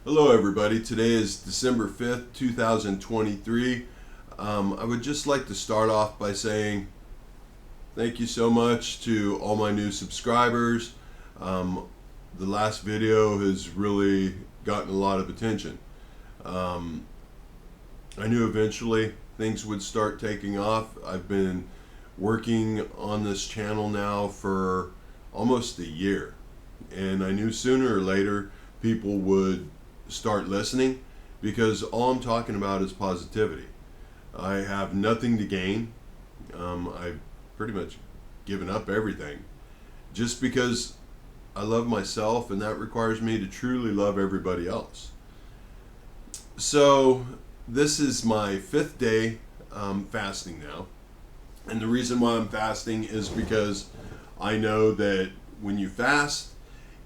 Hello everybody, today is December 5th, 2023. I would just like to start off by saying thank you so much to all my new subscribers. The last video has really gotten a lot of attention. I knew eventually things would start taking off. I've been working on this channel now for almost a year, and I knew sooner or later people would start listening, because all I'm talking about is positivity. I have nothing to gain. I've pretty much given up everything just because I love myself, and that requires me to truly love everybody else. So this is my 5th day fasting now, and the reason why I'm fasting is because I know that when you fast,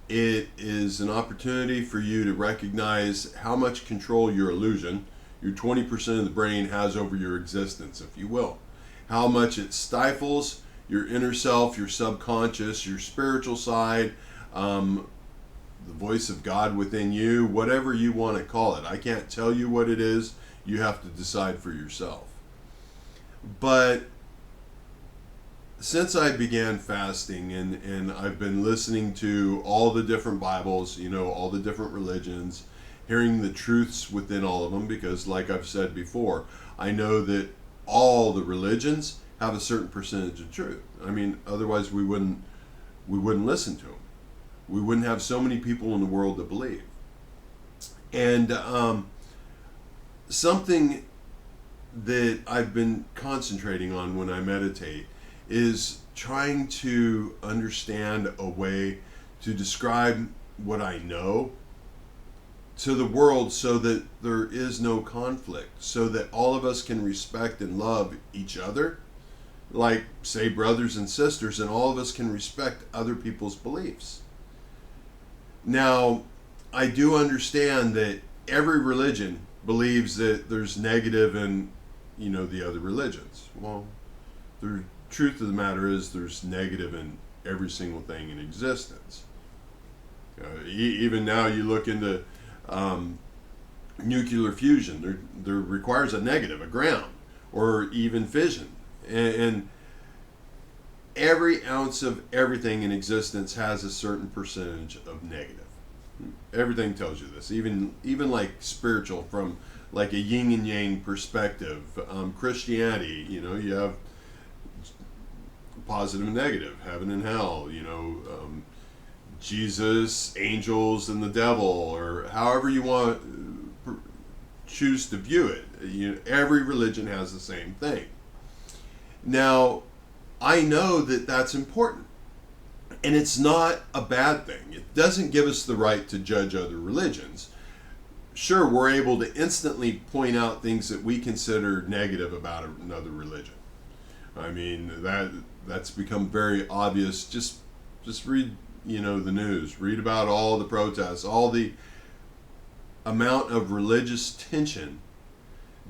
it is an opportunity for you to recognize how much control your illusion, your 20% of the brain, has over your existence, if you will. How much it stifles your inner self, your subconscious, your spiritual side, the voice of God within you, whatever you want to call it. I can't tell you what it is. You have to decide for yourself. But since I began fasting, and I've been listening to all the different Bibles, all the different religions, hearing the truths within all of them, because like I've said before, I know that all the religions have a certain percentage of truth. I mean, otherwise we wouldn't listen to them. We wouldn't have so many people in the world that believe. And something that I've been concentrating on when I meditate is trying to understand a way to describe what I know to the world so that there is no conflict, so that all of us can respect and love each other, like, say, brothers and sisters, and all of us can respect other people's beliefs. Now, I do understand that every religion believes that there's negative in, the other religions. Well, the truth of the matter is there's negative in every single thing in existence. Even now you look into nuclear fusion, there requires a negative, a ground, or even fission. And every ounce of everything in existence has a certain percentage of negative. Everything tells you this, even like spiritual, from like a yin and yang perspective. Christianity, you have positive and negative, heaven and hell, Jesus, angels, and the devil, or however you want choose to view it. Every religion has the same thing. Now, I know that that's important, and it's not a bad thing. It doesn't give us the right to judge other religions. Sure, we're able to instantly point out things that we consider negative about another religion. I mean, that's become very obvious. Just read, the news. Read about all the protests, all the amount of religious tension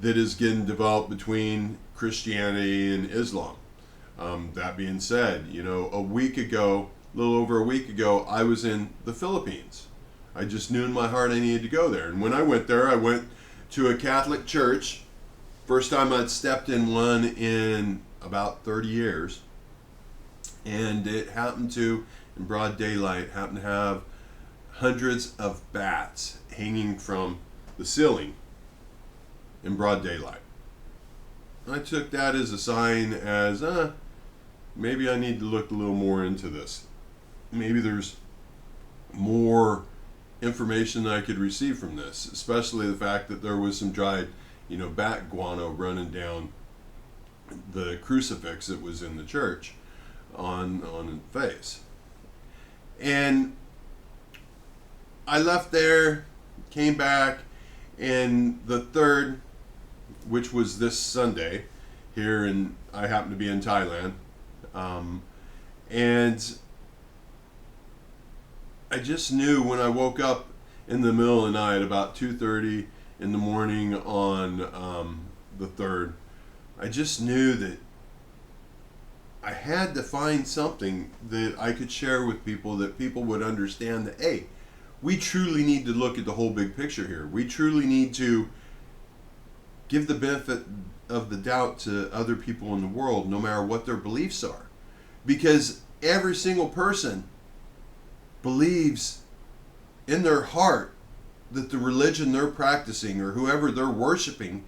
that is getting developed between Christianity and Islam. That being said, a little over a week ago, I was in the Philippines. I just knew in my heart I needed to go there. And when I went there, I went to a Catholic church. First time I'd stepped in one in about 30 years. And it happened to, in broad daylight, happened to have hundreds of bats hanging from the ceiling in broad daylight. I took that as a sign as, maybe I need to look a little more into this. Maybe there's more information that I could receive from this, especially the fact that there was some dried, bat guano running down the crucifix that was in the church on the face. And I left there, came back, and the 3rd, which was this Sunday, here, and I happen to be in Thailand, and I just knew when I woke up in the middle of the night, about 2:30 in the morning on the 3rd, I just knew that I had to find something that I could share with people, that people would understand that, hey, we truly need to look at the whole big picture here. We truly need to give the benefit of the doubt to other people in the world, no matter what their beliefs are. Because every single person believes in their heart that the religion they're practicing or whoever they're worshiping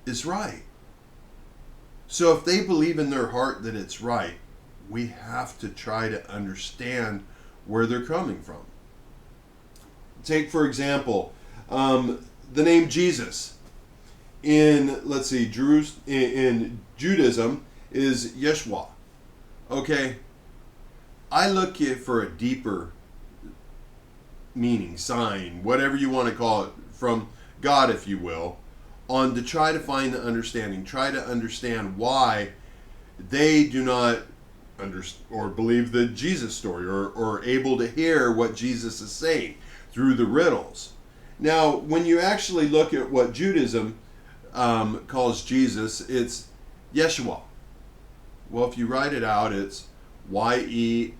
is right. So if they believe in their heart that it's right, we have to try to understand where they're coming from. Take, for example, the name Jesus. In, let's see, in Judaism is Yeshua. Okay, I look for a deeper meaning, sign, whatever you want to call it, from God, if you will, on to try to find the understanding, try to understand why they do not understand or believe the Jesus story, or able to hear what Jesus is saying through the riddles. Now, when you actually look at what Judaism calls Jesus, it's Yeshua. Well, if you write it out, it's Yeshua.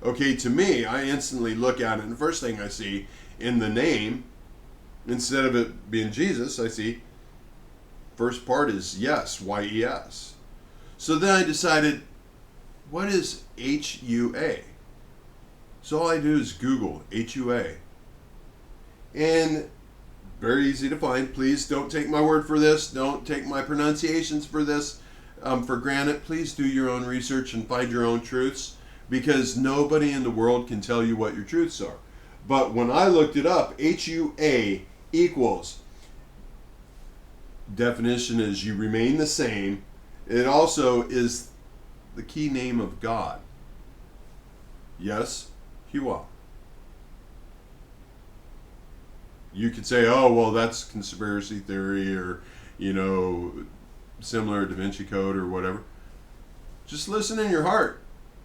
Okay, to me, I instantly look at it, and the first thing I see in the name, instead of it being Jesus, I see first part is yes, Y-E-S. So then I decided, what is H-U-A? So all I do is Google H-U-A. And very easy to find. Please don't take my word for this. Don't take my pronunciations for this for granted. Please do your own research and find your own truths, because nobody in the world can tell you what your truths are. But when I looked it up, H-U-A equals, definition is you remain the same. It also is the key name of God. Yes, Yeshua. You could say, oh, well, that's conspiracy theory, or, similar Da Vinci Code or whatever. Just listen in your heart,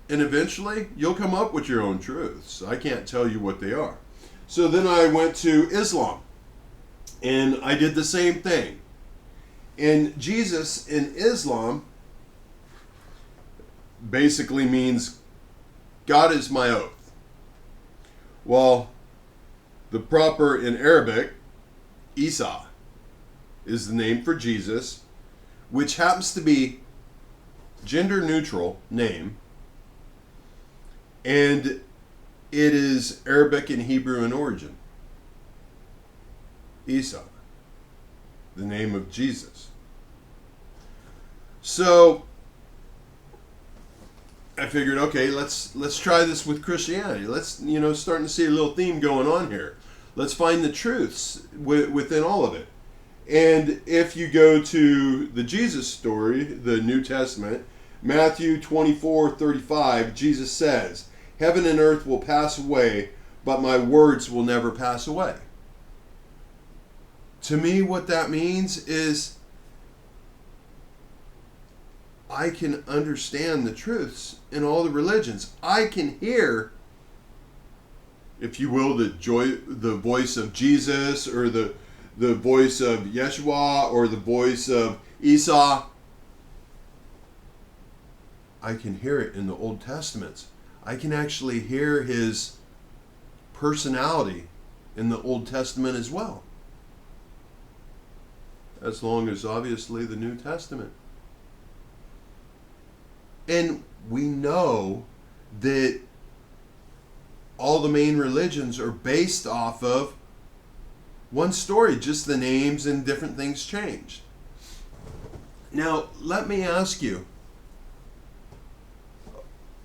and eventually you'll come up with your own truths. I can't tell you what they are. So then I went to Islam, and I did the same thing. And Jesus in Islam basically means God is my oath. Well, the proper in Arabic, Isa, is the name for Jesus, which happens to be gender neutral name, and it is Arabic and Hebrew in origin. Isa, the name of Jesus. So I figured, okay, let's try this with Christianity. Let's, starting to see a little theme going on here. Let's find the truths within all of it. And if you go to the Jesus story, the New Testament, Matthew 24:35, Jesus says, "Heaven and earth will pass away, but my words will never pass away." To me, what that means is I can understand the truths in all the religions. I can hear, if you will, the voice of Jesus, or the voice of Yeshua, or the voice of Isa. I can hear it in the Old Testaments. I can actually hear his personality in the Old Testament as well. As long as, obviously, the New Testament. And we know that all the main religions are based off of one story, just the names and different things changed. Now, let me ask you,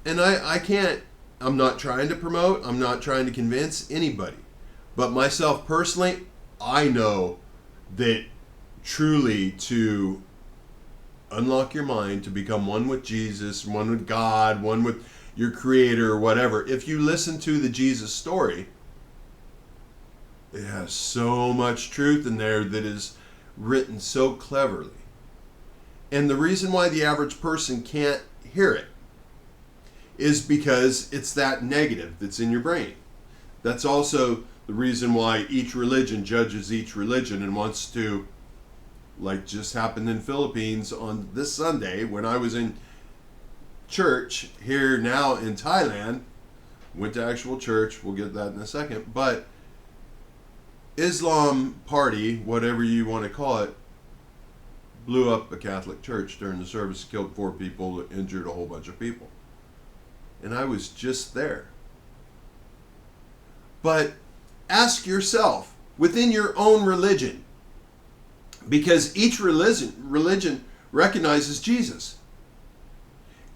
and I'm not trying to promote, I'm not trying to convince anybody, but myself personally, I know that truly to unlock your mind, to become one with Jesus, one with God, one with your Creator, or whatever, if you listen to the Jesus story, it has so much truth in there that is written so cleverly. And the reason why the average person can't hear it is because it's that negative that's in your brain. That's also the reason why each religion judges each religion and wants to, like just happened in Philippines on this Sunday when I was in church here now in Thailand. went to actual church. We'll get that in a second. But Islam party, whatever you want to call it, blew up a Catholic church during the service, killed 4 people, injured a whole bunch of people. And I was just there. But ask yourself, within your own religion, because each religion recognizes Jesus.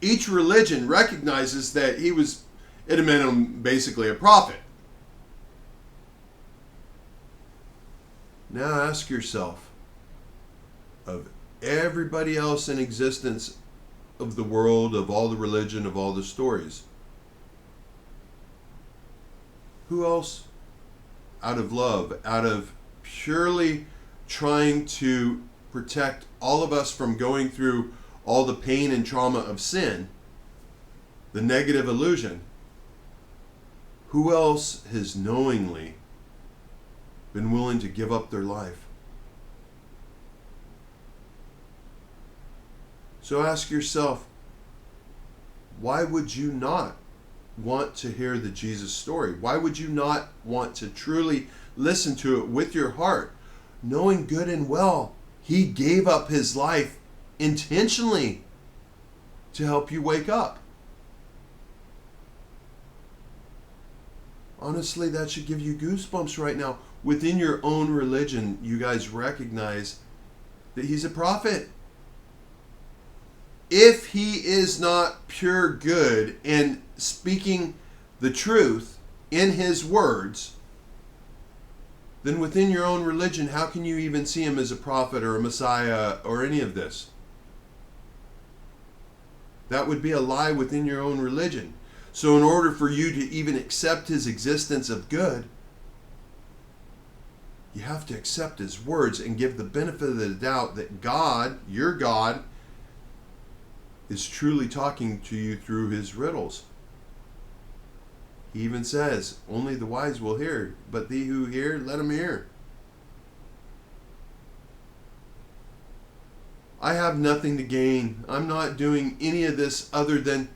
Each religion recognizes that he was, at a minimum, basically a prophet. Now ask yourself, of everybody else in existence of the world, of all the religion, of all the stories, who else, out of love, out of purely trying to protect all of us from going through all the pain and trauma of sin, the negative illusion, who else has knowingly been willing to give up their life? So ask yourself, why would you not want to hear the Jesus story? Why would you not want to truly listen to it with your heart, knowing good and well he gave up his life intentionally to help you wake up? Honestly, that should give you goosebumps right now. Within your own religion, you guys recognize that he's a prophet. If he is not pure good and speaking the truth in his words, then within your own religion, how can you even see him as a prophet or a Messiah or any of this? That would be a lie within your own religion. So in order for you to even accept his existence of good, you have to accept his words and give the benefit of the doubt that God, your God, is truly talking to you through his riddles. He even says, only the wise will hear, but thee who hear, let him hear. I have nothing to gain. I'm not doing any of this other than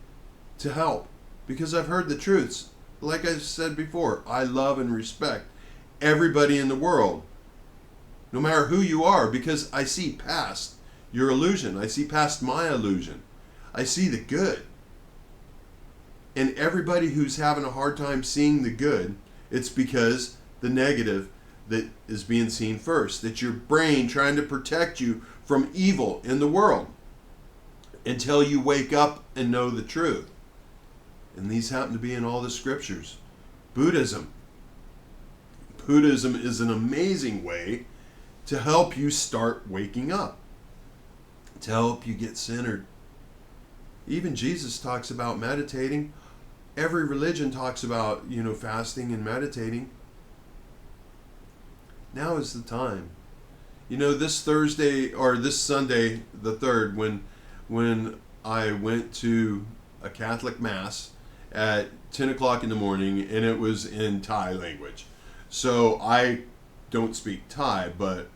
to help, because I've heard the truths. Like I said before, I love and respect everybody in the world, no matter who you are, because I see past your illusion. I see past my illusion. I see the good. And everybody who's having a hard time seeing the good, it's because the negative that is being seen first. That's your brain trying to protect you from evil in the world until you wake up and know the truth. And these happen to be in all the scriptures. Buddhism is an amazing way to help you start waking up, to help you get centered. Even Jesus talks about meditating. Every religion talks about, fasting and meditating. Now is the time. This Thursday or this Sunday, the 3rd, when I went to a Catholic Mass at 10 o'clock in the morning, and it was in Thai language. So I don't speak Thai, but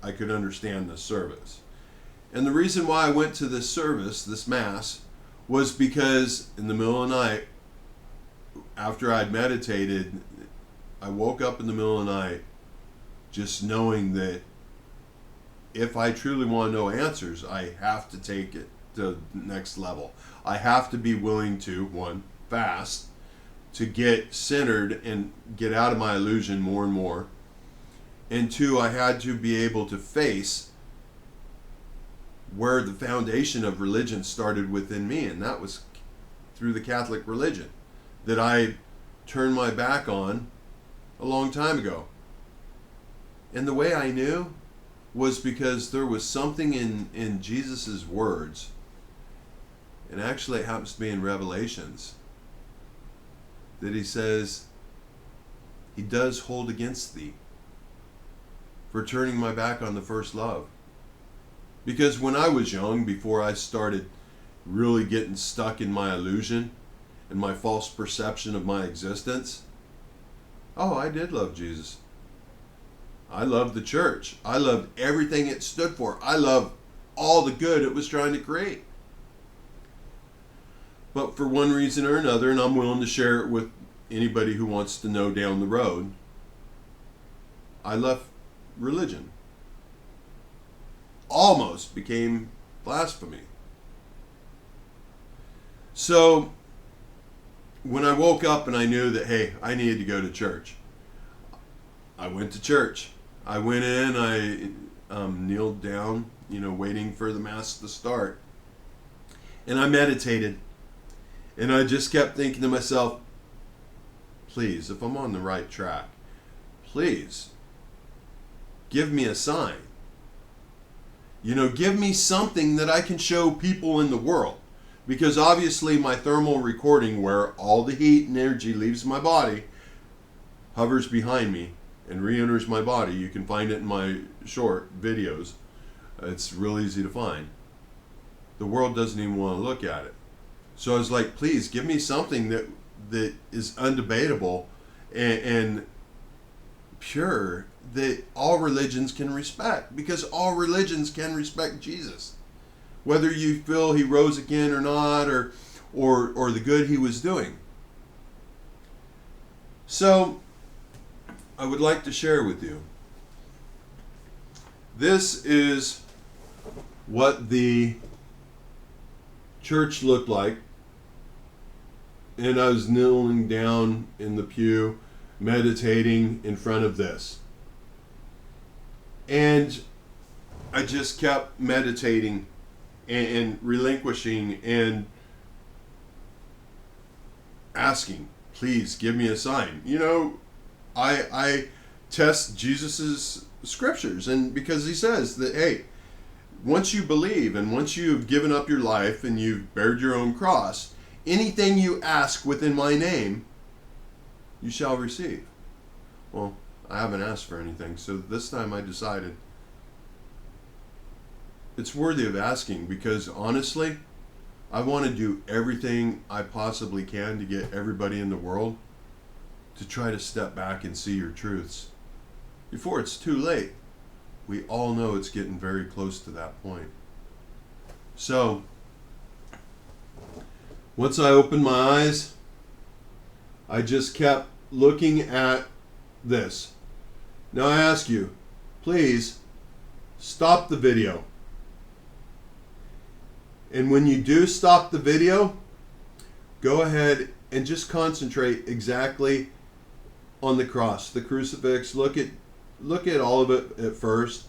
I could understand the service. And the reason why I went to this service, this Mass, was because in the middle of the night, after I'd meditated, I woke up in the middle of the night just knowing that if I truly want to know answers, I have to take it to the next level. I have to be willing to, 1, fast, to get centered and get out of my illusion more and more. And 2, I had to be able to face where the foundation of religion started within me, and that was through the Catholic religion that I turned my back on a long time ago. And the way I knew was because there was something in Jesus's words, and actually it happens to be in Revelations, that he says he does hold against thee for turning my back on the first love. Because when I was young, before I started really getting stuck in my illusion and my false perception of my existence, I did love Jesus. I loved the church. I loved everything it stood for. I loved all the good it was trying to create. But for one reason or another, and I'm willing to share it with anybody who wants to know down the road, I left religion. Almost became blasphemy. So when I woke up and I knew that, hey, I needed to go to church, I went to church. I went in, I kneeled down, waiting for the Mass to start. And I meditated. And I just kept thinking to myself, please, if I'm on the right track, please, give me a sign. Give me something that I can show people in the world. Because obviously my thermal recording, where all the heat and energy leaves my body, hovers behind me and re-enters my body. You can find it in my short videos. It's real easy to find. The world doesn't even want to look at it. So I was like, please give me something that is undebatable and pure, that all religions can respect, because all religions can respect Jesus, whether you feel he rose again or not, or the good he was doing. So I would like to share with you, this is what the church looked like, and I was kneeling down in the pew meditating in front of this. And I just kept meditating and relinquishing and asking, please give me a sign. I test Jesus's scriptures, and because he says that, hey, once you believe and once you've given up your life and you've bared your own cross, anything you ask within my name, you shall receive. Well, I haven't asked for anything, so this time I decided it's worthy of asking, because honestly, I want to do everything I possibly can to get everybody in the world to try to step back and see your truths before it's too late. We all know it's getting very close to that point. So, once I opened my eyes, I just kept looking at this. Now I ask you, please stop the video. And when you do stop the video, go ahead and just concentrate exactly on the cross, the crucifix. Look at all of it at first.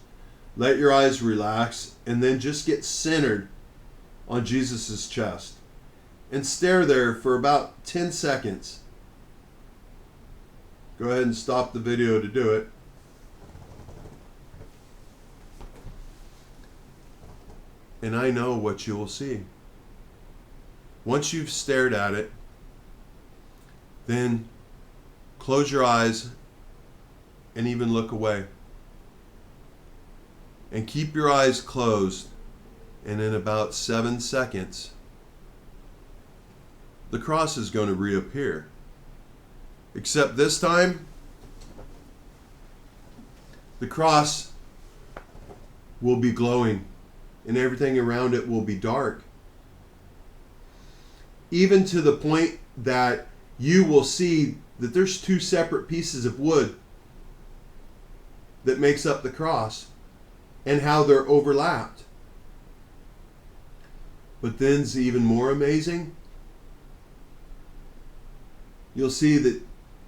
Let your eyes relax, and then just get centered on Jesus' chest. And stare there for about 10 seconds. Go ahead and stop the video to do it. And I know what you will see. Once you've stared at it, then close your eyes and even look away. And keep your eyes closed, and in about 7 seconds, the cross is going to reappear. Except this time, the cross will be glowing, and everything around it will be dark. Even to the point that you will see that there's 2 separate pieces of wood that makes up the cross, and how they're overlapped. But then's even more amazing. You'll see that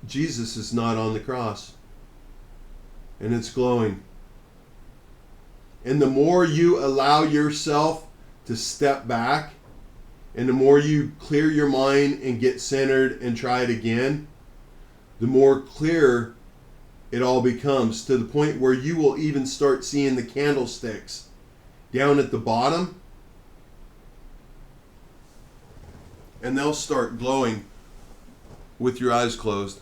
Jesus is not on the cross, and it's glowing. And the more you allow yourself to step back, and the more you clear your mind and get centered and try it again, the more clear it all becomes, to the point where you will even start seeing the candlesticks down at the bottom, and they'll start glowing with your eyes closed.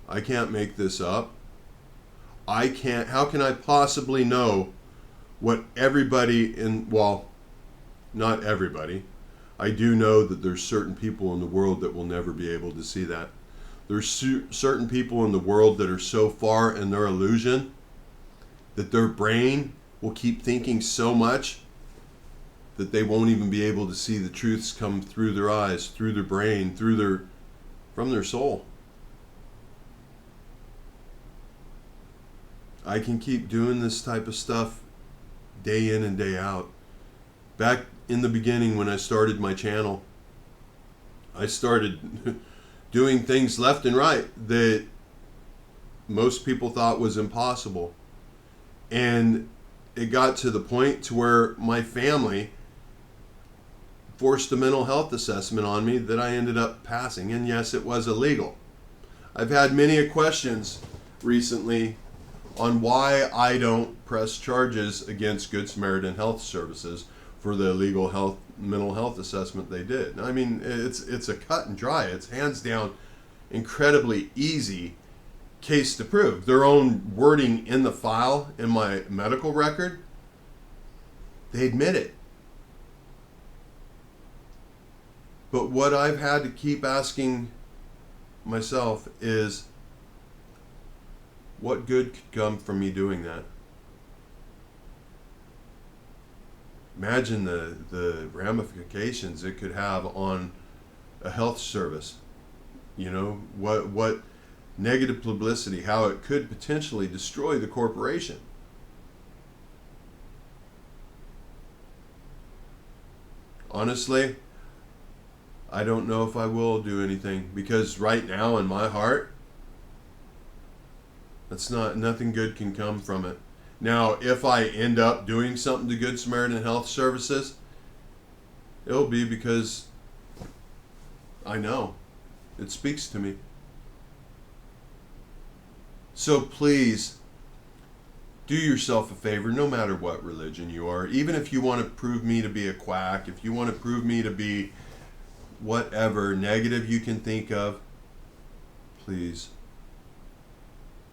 I can't make this up. How can I possibly know what everybody not everybody. I do know that there's certain people in the world that will never be able to see that. There's certain people in the world that are so far in their illusion that their brain will keep thinking so much that they won't even be able to see the truths come through their eyes, through their brain, from their soul. I can keep doing this type of stuff day in and day out. Back in the beginning when I started my channel, I started doing things left and right that most people thought was impossible. And it got to the point to where my family forced a mental health assessment on me that I ended up passing. And yes, it was illegal. I've had many questions recently on why I don't press charges against Good Samaritan Health Services for the illegal mental health assessment they did. I mean, it's a cut and dry. It's hands down incredibly easy case to prove. Their own wording in the file in my medical record, they admit it. But what I've had to keep asking myself is, what good could come from me doing that? Imagine the ramifications it could have on a health service. You know, what negative publicity, how it could potentially destroy the corporation. Honestly, I don't know if I will do anything, because right now in my heart, nothing good can come from it. Now, if I end up doing something to Good Samaritan Health Services, it'll be because I know it speaks to me. So please, do yourself a favor, no matter what religion you are. Even if you want to prove me to be a quack, if you want to prove me to be whatever negative you can think of, please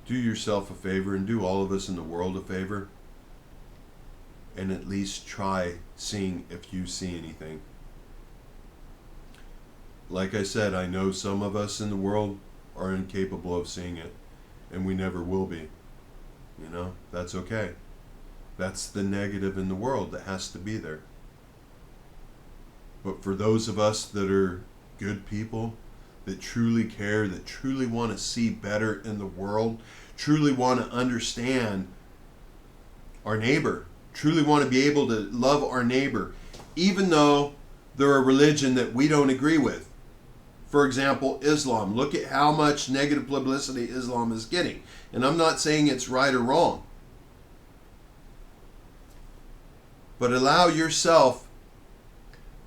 do yourself a favor and do all of us in the world a favor, and at least try seeing if you see anything. Like I said, I know some of us in the world are incapable of seeing it, and we never will be. You know, that's okay. That's the negative in the world that has to be there. But for those of us that are good people, that truly care, that truly want to see better in the world, truly want to understand our neighbor, truly want to be able to love our neighbor, even though they're a religion that we don't agree with. For example, Islam. Look at how much negative publicity Islam is getting. And I'm not saying it's right or wrong. But allow yourself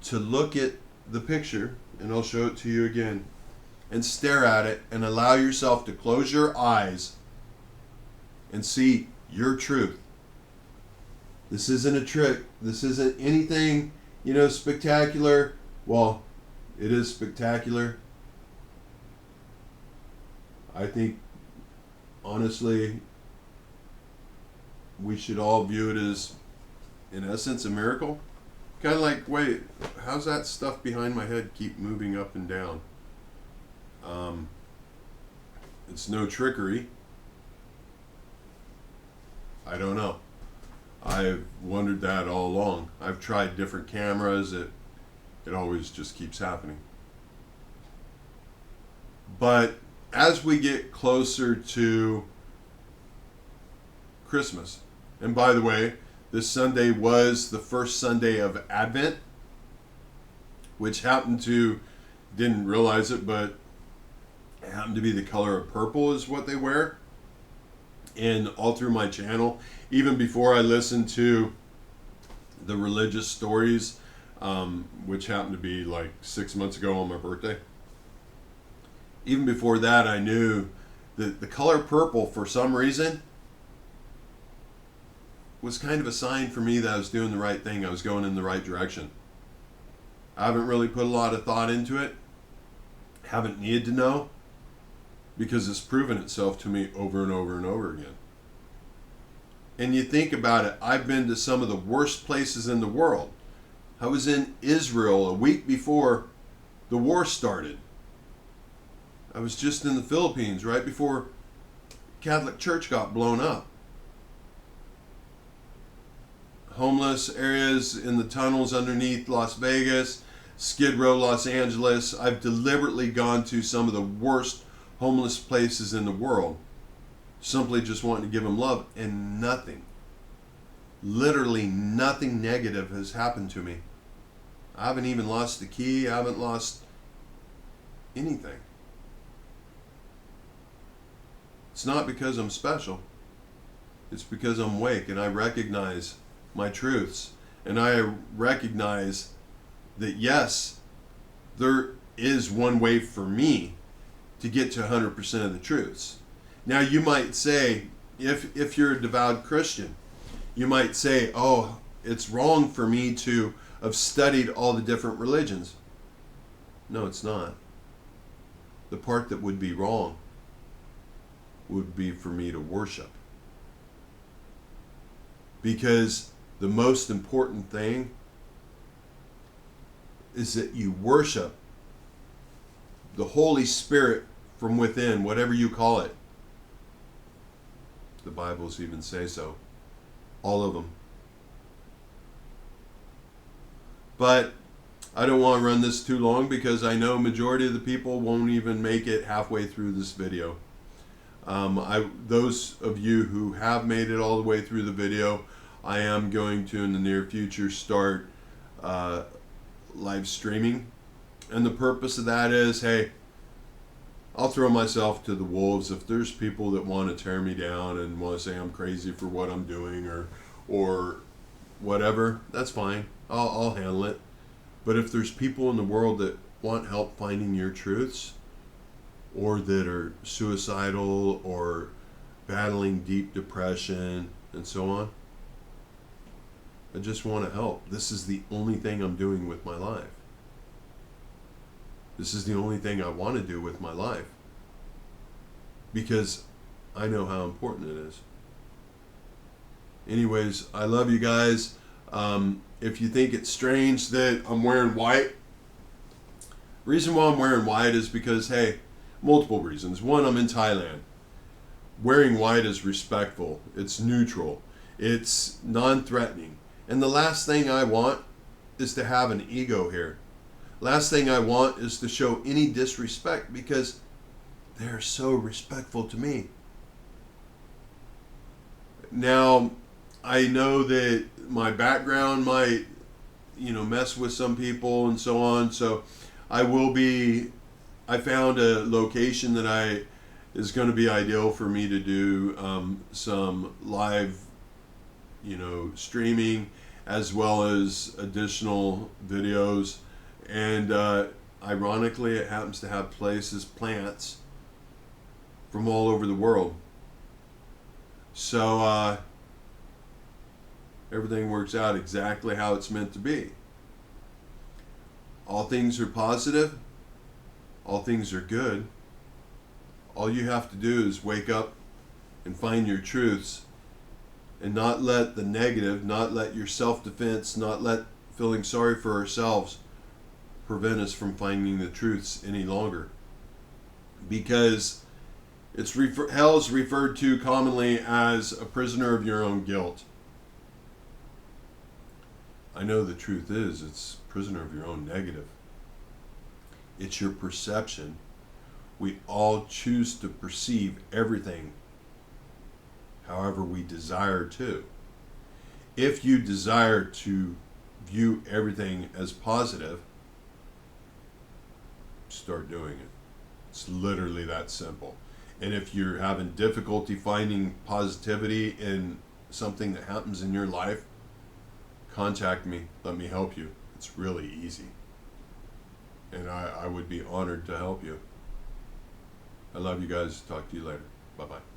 to look at the picture, and I'll show it to you again, and stare at it, and allow yourself to close your eyes and see your truth. This isn't a trick. This isn't anything, spectacular. Well, it is spectacular. I think, honestly, we should all view it as, in essence, a miracle. Kind of like, wait, how's that stuff behind my head keep moving up and down? It's no trickery. I don't know. I've wondered that all along. I've tried different cameras. It always just keeps happening. But as we get closer to Christmas, and by the way, this Sunday was the first Sunday of Advent, which didn't realize it, but it happened to be the color of purple is what they wear. And all through my channel, even before I listened to the religious stories, which happened to be like 6 months ago on my birthday, even before that, I knew that the color purple, for some reason, was kind of a sign for me that I was doing the right thing. I was going in the right direction. I haven't really put a lot of thought into it. Haven't needed to know, because it's proven itself to me over and over and over again. And you think about it, I've been to some of the worst places in the world. I was in Israel a week before the war started. I was just in the Philippines right before Catholic Church got blown up. homeless areas in the tunnels underneath Las Vegas, Skid Row, Los Angeles. I've deliberately gone to some of the worst homeless places in the world, simply just wanting to give them love, and nothing, literally nothing negative has happened to me. I haven't even lost the key. I haven't lost anything. It's not because I'm special. It's because I'm awake and I recognize my truths. And I recognize that, yes, there is one way for me to get to 100% of the truths. Now, you might say, if you're a devout Christian, you might say, oh, it's wrong for me to have studied all the different religions. No, it's not. The part that would be wrong would be for me to worship. Because the most important thing is that you worship the Holy Spirit from within, whatever you call it. The Bibles even say so. All of them. But I don't want to run this too long because I know majority of the people won't even make it halfway through this video. Those of you who have made it all the way through the video, I am going to in the near future start live streaming. And the purpose of that is, hey, I'll throw myself to the wolves. If there's people that want to tear me down and want to say I'm crazy for what I'm doing or whatever, that's fine. I'll handle it. But if there's people in the world that want help finding your truths, or that are suicidal or battling deep depression and so on, I just want to help. This is the only thing I'm doing with my life. This is the only thing I want to do with my life. Because I know how important it is. Anyways, I love you guys. If you think it's strange that I'm wearing white, reason why I'm wearing white is because, hey, multiple reasons. One, I'm in Thailand. Wearing white is respectful. It's neutral. It's non-threatening. And the last thing I want is to have an ego here. Last thing I want is to show any disrespect because they're so respectful to me. Now, I know that my background might, mess with some people and so on. So I found a location that is going to be ideal for me to do some live, streaming as well as additional videos. And ironically, it happens to have plants from all over the world. So everything works out exactly how it's meant to be. All things are positive. All things are good. All you have to do is wake up and find your truths and not let the negative, not let your self-defense, not let feeling sorry for ourselves prevent us from finding the truths any longer. Because hell is referred to commonly as a prisoner of your own guilt. I know the truth is it's prisoner of your own negative. It's your perception. We all choose to perceive everything however we desire to. If you desire to view everything as positive, start doing it. It's literally that simple. And if you're having difficulty finding positivity in something that happens in your life, contact me. Let me help you. It's really easy. And I would be honored to help you. I love you guys. Talk to you later. Bye-bye.